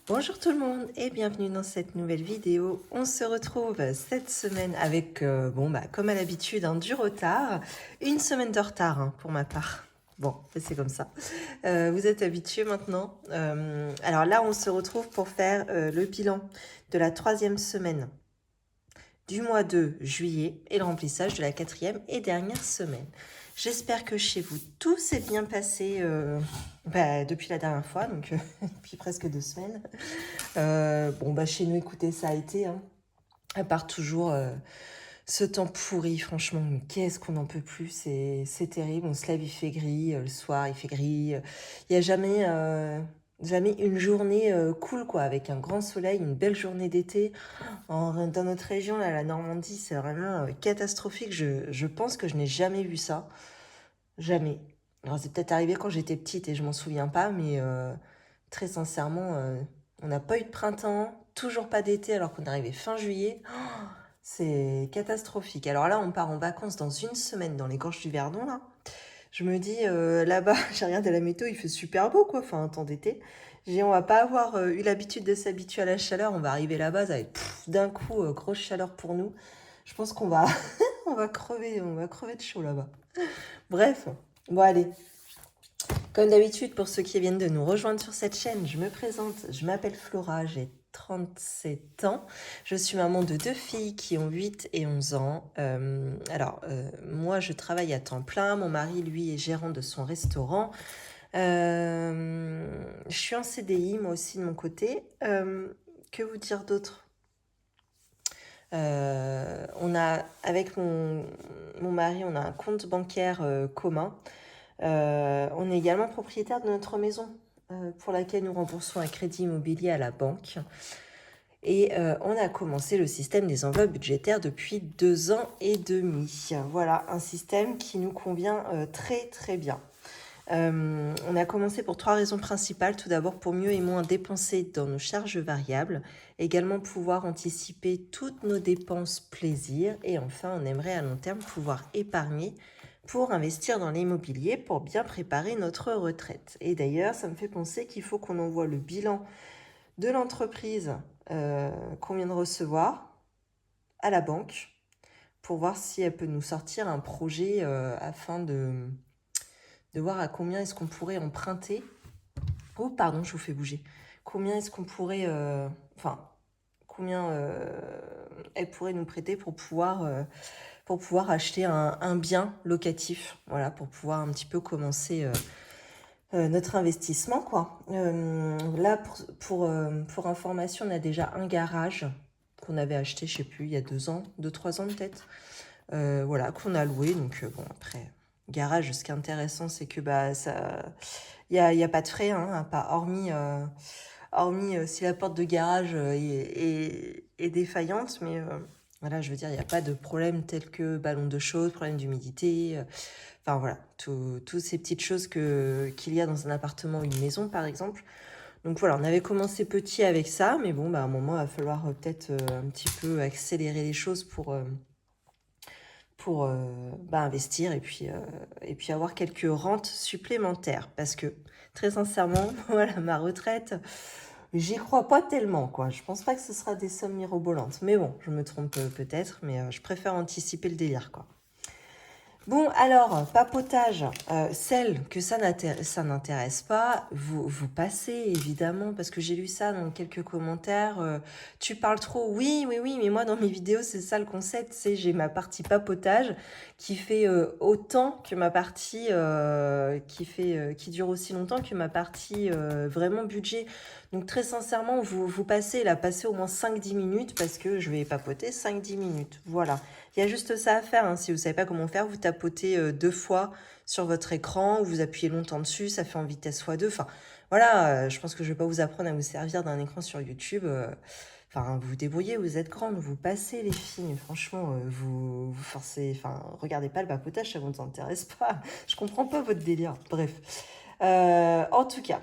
Bonjour tout le monde et bienvenue dans cette nouvelle vidéo. On se retrouve cette semaine avec, comme à l'habitude, du retard. Une semaine de retard pour ma part. Bon, c'est comme ça. Vous êtes habitués maintenant. Alors là, on se retrouve pour faire le bilan de la 3e semaine du mois de juillet et le remplissage de la 4e et dernière semaine. J'espère que chez vous tout s'est bien passé depuis la dernière fois, donc depuis presque 2 semaines. Chez nous, écoutez, ça a été, à part toujours ce temps pourri, franchement, mais qu'est-ce qu'on n'en peut plus, c'est terrible. On se lève, il fait gris, le soir, il fait gris. Il n'y a jamais une journée cool, quoi, avec un grand soleil, une belle journée d'été. Dans notre région, là, la Normandie, c'est vraiment catastrophique. Je pense que je n'ai jamais vu ça. Jamais. Alors, c'est peut-être arrivé quand j'étais petite et je m'en souviens pas, mais très sincèrement, on n'a pas eu de printemps, toujours pas d'été alors qu'on est arrivé fin juillet. C'est catastrophique. Alors là, on part en vacances dans une semaine dans les Gorges du Verdon, là. Je me dis, là-bas, j'ai regardé la météo, il fait super beau, quoi, enfin, un temps d'été. On va pas avoir eu l'habitude de s'habituer à la chaleur. On va arriver là-bas, ça va être d'un coup, grosse chaleur pour nous. Je pense qu'on va, on va crever de chaud là-bas. Bref, bon, allez. Comme d'habitude, pour ceux qui viennent de nous rejoindre sur cette chaîne, je me présente, je m'appelle Flora, j'ai 37 ans. Je suis maman de 2 filles qui ont 8 et 11 ans. Moi, je travaille à temps plein. Mon mari, lui, est gérant de son restaurant. Je suis en CDI, moi aussi, de mon côté. Que vous dire d'autre? Avec mon mari, on a un compte bancaire commun. On est également propriétaire de notre maison pour laquelle nous remboursons un crédit immobilier à la banque. Et on a commencé le système des enveloppes budgétaires depuis 2 ans et demi. Voilà, un système qui nous convient très très bien. On a commencé pour 3 raisons principales. Tout d'abord, pour mieux et moins dépenser dans nos charges variables. Également, pouvoir anticiper toutes nos dépenses plaisir. Et enfin, on aimerait à long terme pouvoir épargner pour investir dans l'immobilier pour bien préparer notre retraite. Et d'ailleurs, ça me fait penser qu'il faut qu'on envoie le bilan de l'entreprise qu'on vient de recevoir à la banque pour voir si elle peut nous sortir un projet afin de voir à combien est-ce qu'on pourrait emprunter. Oh, pardon, je vous fais bouger. Combien est-ce qu'on pourrait... combien elle pourrait nous prêter pour pouvoir acheter un bien locatif. Voilà, pour pouvoir un petit peu commencer notre investissement, quoi. Là, pour information, on a déjà un garage qu'on avait acheté, je sais plus, il y a 2 ans, 2-3 ans peut-être. Voilà, qu'on a loué. Donc, après, garage, ce qui est intéressant, c'est que y a pas de frais, pas, hormis si la porte de garage est défaillante. Mais voilà, je veux dire, il n'y a pas de problème tel que ballon de chaude, problème d'humidité. Enfin voilà, toutes ces petites choses qu'il y a dans un appartement ou une maison, par exemple. Donc voilà, on avait commencé petit avec ça, mais bon, à un moment, il va falloir peut-être un petit peu accélérer les choses pour investir et puis avoir quelques rentes supplémentaires. Parce que, très sincèrement, voilà, ma retraite, j'y crois pas tellement, quoi. Je pense pas que ce sera des sommes mirobolantes. Mais bon, je me trompe peut-être, mais je préfère anticiper le délire, quoi. Bon, alors, papotage, celle que ça n'intéresse pas, vous passez évidemment, parce que j'ai lu ça dans quelques commentaires. Tu parles trop, oui, oui, oui, mais moi dans mes vidéos, c'est ça le concept, c'est j'ai ma partie papotage qui fait autant que ma partie, qui dure aussi longtemps que ma partie vraiment budget. Donc très sincèrement, vous passez au moins 5-10 minutes parce que je vais papoter 5-10 minutes. Voilà. Il y a juste ça à faire. Si vous ne savez pas comment faire, vous tapotez 2 fois sur votre écran, ou vous appuyez longtemps dessus, ça fait en vitesse x2. Enfin, voilà, je pense que je ne vais pas vous apprendre à vous servir d'un écran sur YouTube. Enfin, vous vous débrouillez, vous êtes grande, vous passez les filles. Franchement, vous forcez. Enfin, regardez pas le papotage, ça ne vous intéresse pas. Je comprends pas votre délire. Bref. En tout cas,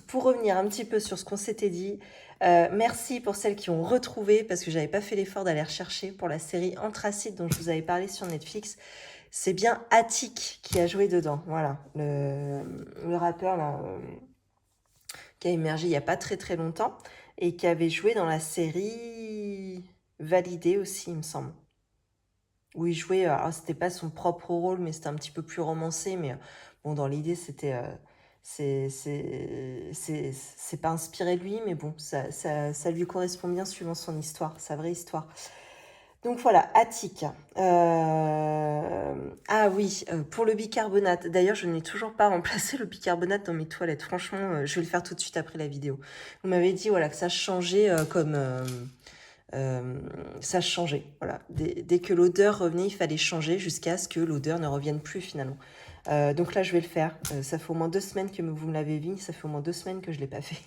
pour revenir un petit peu sur ce qu'on s'était dit, merci pour celles qui ont retrouvé, parce que j'avais pas fait l'effort d'aller rechercher pour la série Anthracite dont je vous avais parlé sur Netflix. C'est bien Attic qui a joué dedans, voilà, le rappeur là, qui a émergé il n'y a pas très très longtemps et qui avait joué dans la série Validé aussi, il me semble. Où il jouait, alors c'était pas son propre rôle, mais c'était un petit peu plus romancé, mais bon, dans l'idée, c'était... c'est pas inspiré de lui, mais bon, ça lui correspond bien suivant son histoire, sa vraie histoire. Donc voilà, Attic. Ah oui, pour le bicarbonate. D'ailleurs, je n'ai toujours pas remplacé le bicarbonate dans mes toilettes. Franchement, je vais le faire tout de suite après la vidéo. Vous m'avez dit voilà, que ça changeait ça changeait. Voilà. Dès que l'odeur revenait, il fallait changer jusqu'à ce que l'odeur ne revienne plus finalement. Donc là, je vais le faire. Ça fait au moins 2 semaines que vous me l'avez vu. Ça fait au moins 2 semaines que je ne l'ai pas fait.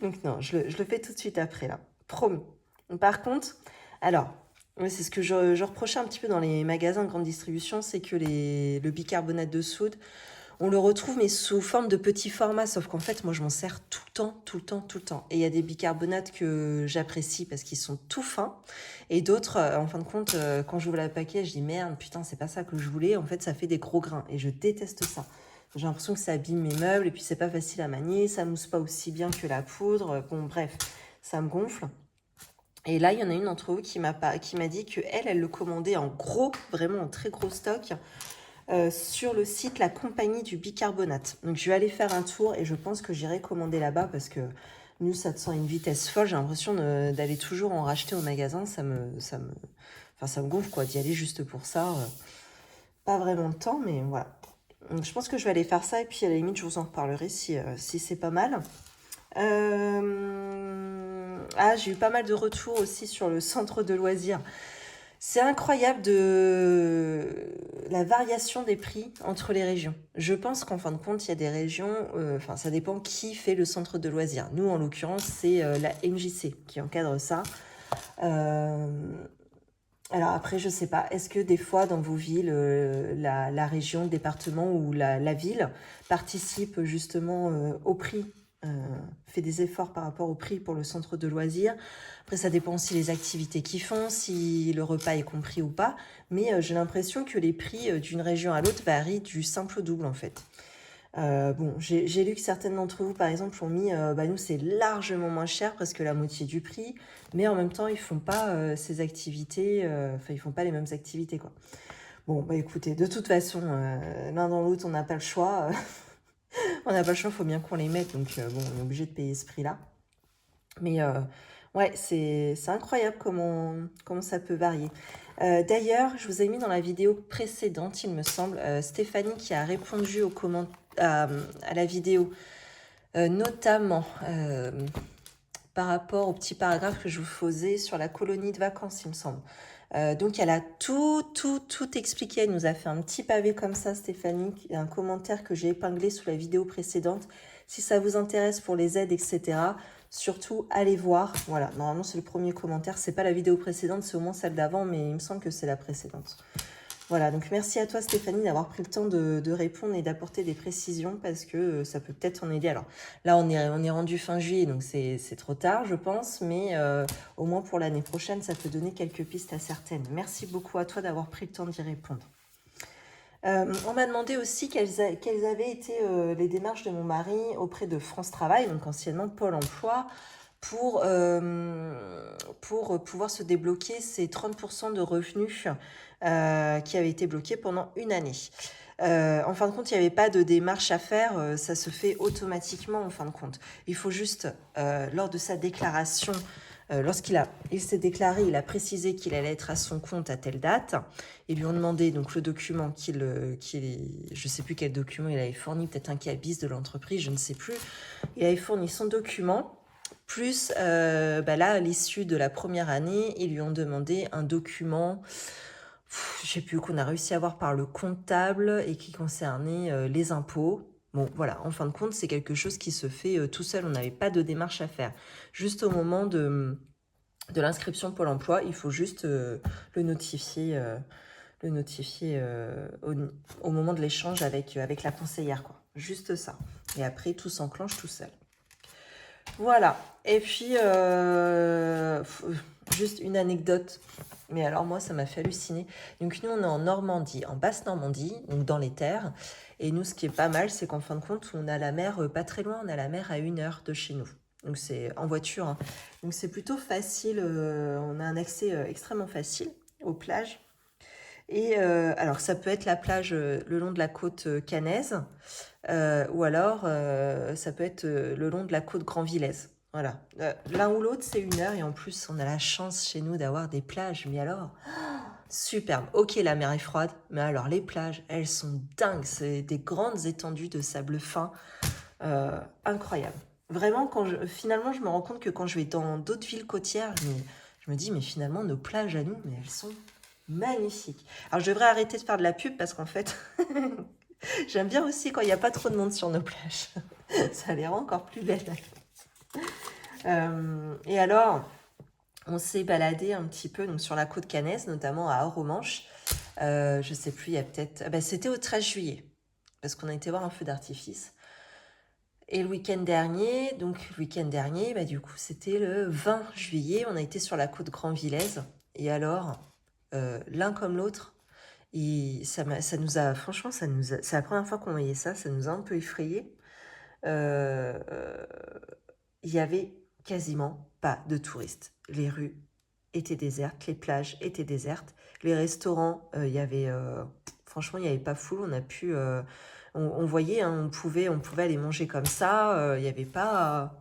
Donc non, je le fais tout de suite après là. Promis. Par contre, alors, c'est ce que je reprochais un petit peu dans les magasins de grande distribution, c'est que le bicarbonate de soude, on le retrouve mais sous forme de petits formats, sauf qu'en fait, moi, je m'en sers tout le temps, tout le temps, tout le temps. Et il y a des bicarbonates que j'apprécie parce qu'ils sont tout fins, et d'autres, en fin de compte, quand j'ouvre la paquet, je dis merde, putain, c'est pas ça que je voulais. En fait, ça fait des gros grains, et je déteste ça. J'ai l'impression que ça abîme mes meubles, et puis c'est pas facile à manier, ça mousse pas aussi bien que la poudre. Bon, bref, ça me gonfle. Et là, il y en a une d'entre vous qui m'a dit que elle le commandait en gros, vraiment en très gros stock, sur le site La Compagnie du Bicarbonate. Donc je vais aller faire un tour et je pense que j'irai commander là-bas parce que nous, ça te sent une vitesse folle. J'ai l'impression d'aller toujours en racheter au magasin. Ça me gonfle quoi, d'y aller juste pour ça. Pas vraiment de temps, mais voilà. Donc, je pense que je vais aller faire ça et puis à la limite, je vous en reparlerai si c'est pas mal. J'ai eu pas mal de retours aussi sur le centre de loisirs. C'est incroyable la variation des prix entre les régions. Je pense qu'en fin de compte, il y a des régions, ça dépend qui fait le centre de loisirs. Nous, en l'occurrence, c'est la MJC qui encadre ça. Alors après, je sais pas, est-ce que des fois dans vos villes, la région, le département ou la ville participe justement au prix, fait des efforts par rapport au prix pour le centre de loisirs. Après, ça dépend aussi des activités qu'ils font, si le repas est compris ou pas. Mais j'ai l'impression que les prix d'une région à l'autre varient du simple au double en fait. Bon, j'ai lu que certaines d'entre vous, par exemple, ont mis, nous, c'est largement moins cher, presque la moitié du prix, mais en même temps, ils font pas ces activités, ils font pas les mêmes activités, quoi. Bon, écoutez, de toute façon, l'un dans l'autre, on n'a pas le choix. On n'a pas le choix, il faut bien qu'on les mette, donc on est obligé de payer ce prix-là. Mais ouais, c'est incroyable comment ça peut varier. D'ailleurs, je vous ai mis dans la vidéo précédente, il me semble, Stéphanie qui a répondu à la vidéo, notamment par rapport au petit paragraphe que je vous faisais sur la colonie de vacances, il me semble. Donc elle a tout expliqué, elle nous a fait un petit pavé comme ça, Stéphanie, un commentaire que j'ai épinglé sous la vidéo précédente. Si ça vous intéresse pour les aides, etc., surtout allez voir. Voilà, normalement c'est le premier commentaire, c'est pas la vidéo précédente, c'est au moins celle d'avant, mais il me semble que c'est la précédente. Voilà, donc merci à toi Stéphanie d'avoir pris le temps de répondre et d'apporter des précisions parce que ça peut peut-être en aider. Alors là, on est rendu fin juillet, donc c'est trop tard, je pense, mais au moins pour l'année prochaine, ça peut donner quelques pistes à certaines. Merci beaucoup à toi d'avoir pris le temps d'y répondre. On m'a demandé aussi quelles avaient été les démarches de mon mari auprès de France Travail, donc anciennement Pôle Emploi, pour pouvoir se débloquer ces 30% de revenus qui avaient été bloqués pendant une année. En fin de compte, il n'y avait pas de démarche à faire, ça se fait automatiquement en fin de compte. Il faut juste, lors de sa déclaration, lorsqu'il s'est déclaré, il a précisé qu'il allait être à son compte à telle date. Ils lui ont demandé donc le document je ne sais plus quel document il avait fourni, peut-être un cabis de l'entreprise, je ne sais plus. Il avait fourni son document. Plus, là, à l'issue de la première année, ils lui ont demandé un document, je ne sais plus, qu'on a réussi à avoir par le comptable et qui concernait les impôts. Bon, voilà, en fin de compte, c'est quelque chose qui se fait tout seul. On n'avait pas de démarche à faire. Juste au moment de l'inscription Pôle emploi, il faut juste le notifier, au moment de l'échange avec la conseillère, quoi. Juste ça. Et après, tout s'enclenche tout seul. Voilà. Et puis, juste une anecdote. Mais alors, moi, ça m'a fait halluciner. Donc, nous, on est en Normandie, en Basse-Normandie, donc dans les terres. Et nous, ce qui est pas mal, c'est qu'en fin de compte, on a la mer pas très loin. On a la mer à 1 heure de chez nous. Donc, c'est en voiture, hein. Donc, c'est plutôt facile. On a un accès extrêmement facile aux plages. Et alors, ça peut être la plage le long de la côte caennaise. Ou alors, ça peut être le long de la côte Grand-Villaise. Voilà. L'un ou l'autre, c'est 1 heure. Et en plus, on a la chance chez nous d'avoir des plages. Mais alors, superbe. Ok, la mer est froide. Mais alors, les plages, elles sont dingues. C'est des grandes étendues de sable fin. Incroyable. Vraiment, finalement, je me rends compte que quand je vais dans d'autres villes côtières, je me dis, mais finalement, nos plages à nous, mais elles sont magnifiques. Alors, je devrais arrêter de faire de la pub parce qu'en fait, j'aime bien aussi quand il n'y a pas trop de monde sur nos plages. Ça les rend encore plus belles. Et alors, on s'est baladé un petit peu donc, sur la côte caennaise, notamment à Oromanche. Je sais plus, il y a peut-être... Ah ben, c'était au 13 juillet, parce qu'on a été voir un feu d'artifice. Et le week-end dernier, bah, du coup, c'était le 20 juillet, on a été sur la côte Grand-Villaise. Et alors, l'un comme l'autre, ça nous a, franchement, c'est la première fois qu'on voyait ça, ça nous a un peu effrayés. Euh, euh, il y avait quasiment pas de touristes. Les rues étaient désertes, les plages étaient désertes, les restaurants, franchement, il n'y avait pas foule. On a pu, on voyait, hein, on pouvait aller manger comme ça. Il n'y avait pas,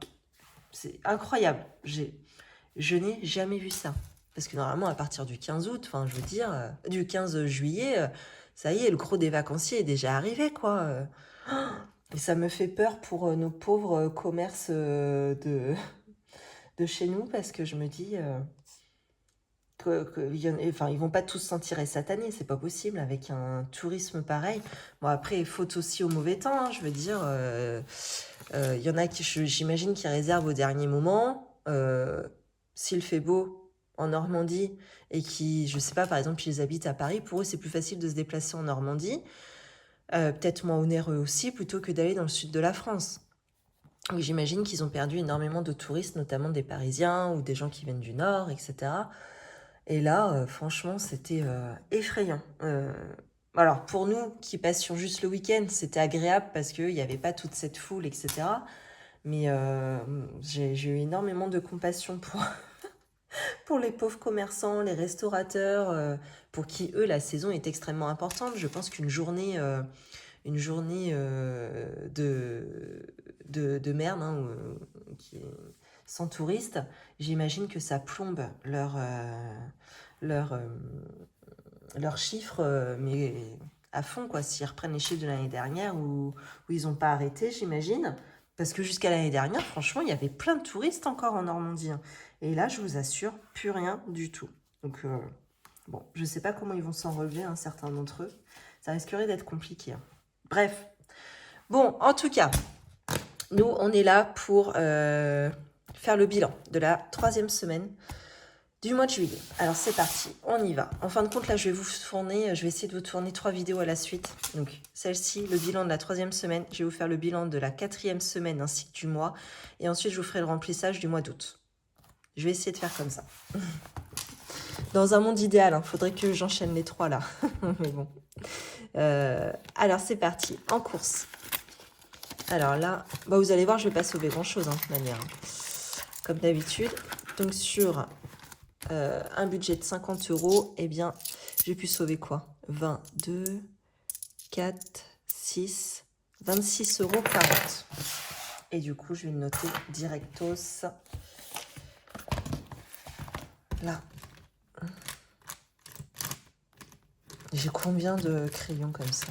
c'est incroyable. Je n'ai jamais vu ça. Parce que normalement, à partir du 15 août, enfin, je veux dire, du 15 juillet, ça y est, le gros des vacanciers est déjà arrivé, quoi. Et ça me fait peur pour nos pauvres commerces de chez nous, parce que je me dis enfin, ils vont pas tous s'en tirer cette année, c'est pas possible avec un tourisme pareil. Bon, après, faute aussi au mauvais temps, hein, je veux dire, il y en a qui, j'imagine, qui réservent au dernier moment. S'il fait beau en Normandie et qui, je sais pas, par exemple, ils habitent à Paris, pour eux, c'est plus facile de se déplacer en Normandie, peut-être moins onéreux aussi, plutôt que d'aller dans le sud de la France. Donc, j'imagine qu'ils ont perdu énormément de touristes, notamment des Parisiens ou des gens qui viennent du Nord, etc. Et là, franchement, c'était effrayant. Alors, pour nous qui passions juste le week-end, c'était agréable parce qu'il n'y avait pas toute cette foule, etc. Mais j'ai eu énormément de compassion pour les pauvres commerçants, les restaurateurs, pour qui, eux, la saison est extrêmement importante. Je pense qu'une journée, de merde, hein, sans touristes, j'imagine que ça plombe leur, leurs chiffres, mais à fond, quoi. S'ils reprennent les chiffres de l'année dernière où ils n'ont pas arrêté, j'imagine. Parce que jusqu'à l'année dernière, franchement, il y avait plein de touristes encore en Normandie, hein. Et là, je vous assure, plus rien du tout. Donc, bon, je ne sais pas comment ils vont s'en relever, hein, certains d'entre eux. Ça risquerait d'être compliqué, hein. Bref. Bon, en tout cas, nous, on est là pour faire le bilan de la 3e semaine du mois de juillet. Alors c'est parti, on y va. En fin de compte, là, je vais essayer de vous tourner 3 vidéos à la suite. Donc celle-ci, le bilan de la 3e semaine. Je vais vous faire le bilan de la 4e semaine ainsi que du mois. Et ensuite, je vous ferai le remplissage du mois d'août. Je vais essayer de faire comme ça. Dans un monde idéal, il faudrait que j'enchaîne les 3 là. Mais bon. Alors c'est parti, en course. Alors là, bah, vous allez voir, je ne vais pas sauver grand-chose, hein, de toute manière. Comme d'habitude. Donc sur un budget de 50 €, eh bien, j'ai pu sauver quoi? 22, 4, 6, 26,40 €. Et du coup, je vais le noter directos. Là. J'ai combien de crayons comme ça?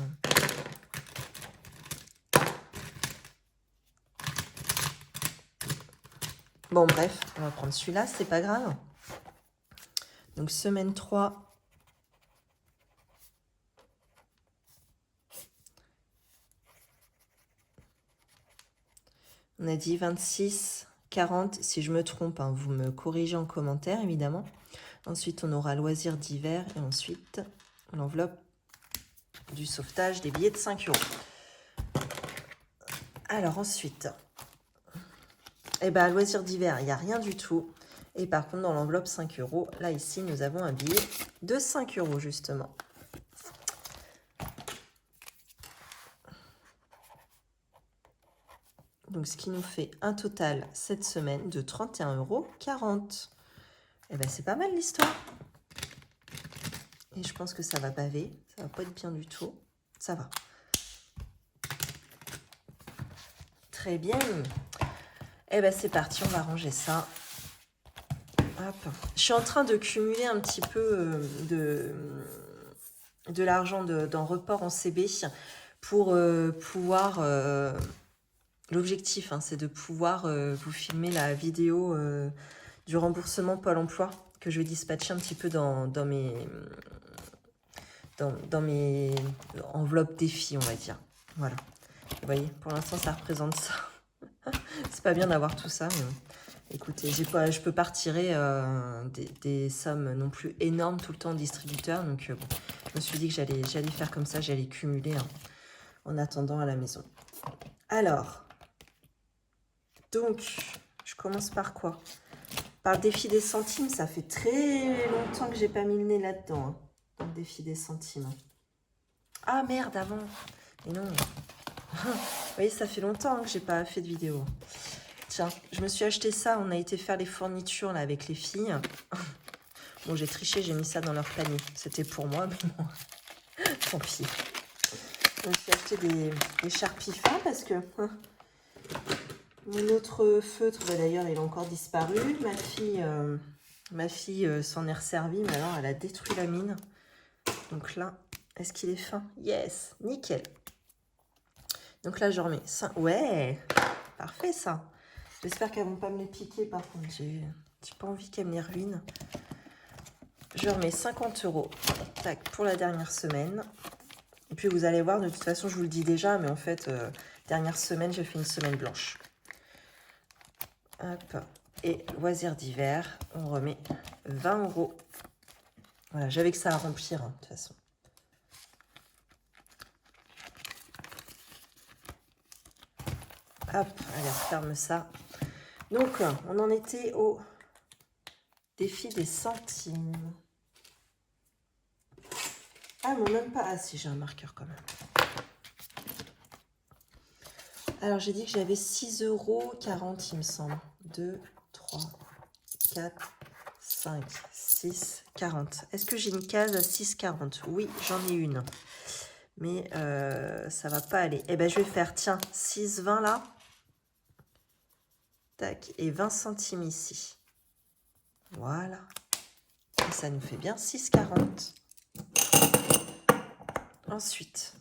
Bon, bref, on va prendre celui-là, c'est pas grave. Donc, semaine 3. On a dit 26, 40. Si je me trompe, hein, vous me corrigez en commentaire, évidemment. Ensuite, on aura loisirs d'hiver. Et ensuite, l'enveloppe du sauvetage des billets de 5 €. Alors, ensuite, Et bien, à loisirs d'hiver, il n'y a rien du tout. Et par contre, dans l'enveloppe 5 euros, là, ici, nous avons un billet de 5 euros, justement. Donc, ce qui nous fait un total cette semaine de 31,40 €. Et bien, c'est pas mal l'histoire. Et je pense que ça va baver. Ça va pas être bien du tout. Ça va. Très bien. Et bien, c'est parti. On va ranger ça. Hop. Je suis en train de cumuler un petit peu de l'argent d'un report en CB pour pouvoir... l'objectif, hein, c'est de pouvoir vous filmer la vidéo du remboursement Pôle emploi que je vais dispatcher un petit peu dans mes enveloppes défis, on va dire. Voilà. Vous voyez, pour l'instant, ça représente ça. C'est pas bien d'avoir tout ça, mais bon. Écoutez, je peux pas retirer des sommes non plus énormes tout le temps au distributeur. Donc, bon, je me suis dit que j'allais faire comme ça, j'allais cumuler en attendant à la maison. Alors, donc, je commence par quoi? Par le défi des centimes. Ça fait très longtemps que j'ai pas mis le nez là-dedans, hein, dans le défi des centimes. Ah merde, avant. Mais non. Vous voyez, ça fait longtemps que j'ai pas fait de vidéo. Tiens, je me suis acheté ça. On a été faire les fournitures là avec les filles. Bon, j'ai triché, j'ai mis ça dans leur panier. C'était pour moi, mais bon, tant pis. Je me suis acheté des Sharpie fins parce que mon autre feutre, d'ailleurs, il a encore disparu. Ma fille s'en est resservie, mais alors elle a détruit la mine. Donc là, est-ce qu'il est fin? Yes, nickel. Donc là, je remets ça. Ouais, parfait ça. J'espère qu'elles ne vont pas me les piquer, par contre. J'ai pas envie qu'elles me les ruinent. Je remets 50 € tac, pour la dernière semaine. Et puis, vous allez voir, de toute façon, je vous le dis déjà, mais en fait, dernière semaine, j'ai fait une semaine blanche. Hop. Et loisirs d'hiver, on remet 20 €. Voilà, j'avais que ça à remplir, hein, de toute façon. Hop, allez, on ferme ça. Donc, on en était au défi des centimes. Ah, non, même pas. Ah, si, j'ai un marqueur quand même. Alors, j'ai dit que j'avais 6,40 €, il me semble. 2, 3, 4, 5, 6, 40. Est-ce que j'ai une case à 6,40? Oui, j'en ai une. Mais ça va pas aller. Eh bien, je vais faire, tiens, 6,20 là. Tac, et 20 centimes ici. Voilà. Et ça nous fait bien 6,40. Ensuite,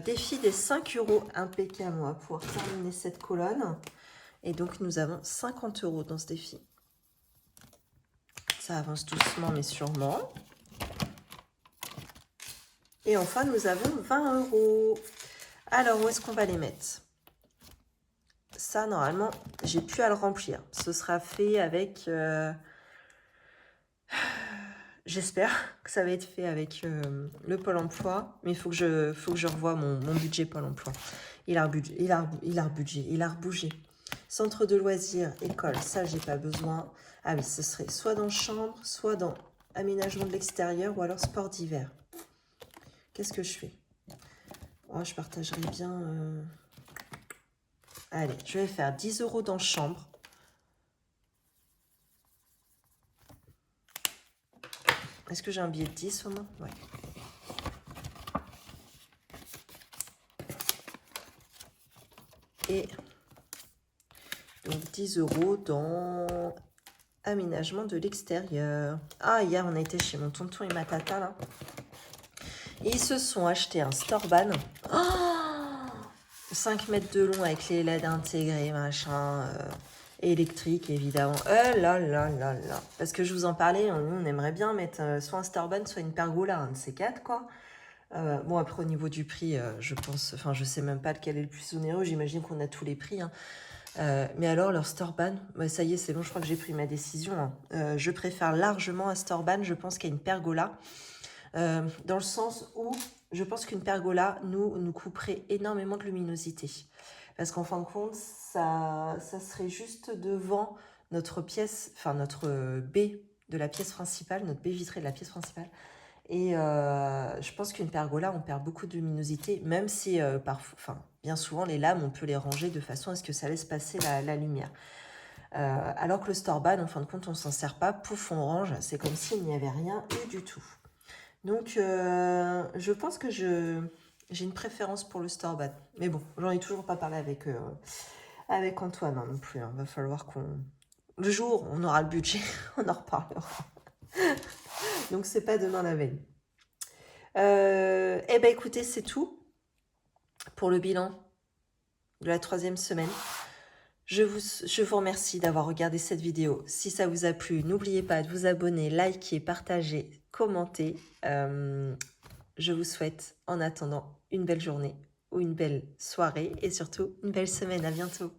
défi des 5 € impeccable, on va pouvoir terminer cette colonne. Et donc, nous avons 50 € dans ce défi. Ça avance doucement, mais sûrement. Et enfin, nous avons 20 €. Alors, où est-ce qu'on va les mettre? Ça, normalement, j'ai plus à le remplir. Ce sera fait avec... J'espère que ça va être fait avec le Pôle emploi. Mais il faut que je revoie mon budget Pôle emploi. Il a rebougé. Centre de loisirs, école, ça, j'ai pas besoin. Ah oui, ce serait soit dans chambre, soit dans aménagement de l'extérieur, ou alors sport d'hiver. Qu'est-ce que je fais? Oh, je partagerai bien... Allez, je vais faire 10 € dans chambre. Est-ce que j'ai un billet de 10 au moins? Ouais. Et donc 10 € dans aménagement de l'extérieur. Ah, hier, on a été chez mon tonton et ma tata, là. Et ils se sont achetés un Storban. Oh, 5 mètres de long avec les LED intégrés, machin... électrique, évidemment. Là, là, là, là. Parce que je vous en parlais, nous, on aimerait bien mettre soit un Starban, soit une pergola, un de ces quatre, quoi. Bon, après, au niveau du prix, je pense... Enfin, je sais même pas lequel est le plus onéreux. J'imagine qu'on a tous les prix, hein. Mais alors, leur Starban, bah, ça y est, c'est bon, je crois que j'ai pris ma décision, hein. Je préfère largement un Starban, je pense, qu'à une pergola. Dans le sens où je pense qu'une pergola nous couperait énormément de luminosité. Parce qu'en fin de compte, ça serait juste devant notre pièce, enfin notre baie de la pièce principale, notre baie vitrée de la pièce principale. Et je pense qu'une pergola, on perd beaucoup de luminosité, même si bien souvent les lames, on peut les ranger de façon à ce que ça laisse passer la lumière. Alors que le store-bad, en fin de compte, on s'en sert pas, pouf, on range, c'est comme s'il n'y avait rien eu du tout. Donc, je pense que j'ai une préférence pour le store-bad. Mais bon, j'en ai toujours pas parlé avec Antoine non plus. Il va falloir qu'on... Le jour où on aura le budget, on en reparlera. Donc, c'est pas demain la veille. Eh ben écoutez, c'est tout pour le bilan de la 3e semaine. Je vous remercie d'avoir regardé cette vidéo. Si ça vous a plu, n'oubliez pas de vous abonner, liker, partager, commenter. Je vous souhaite en attendant une belle journée ou une belle soirée et surtout une belle semaine. À bientôt.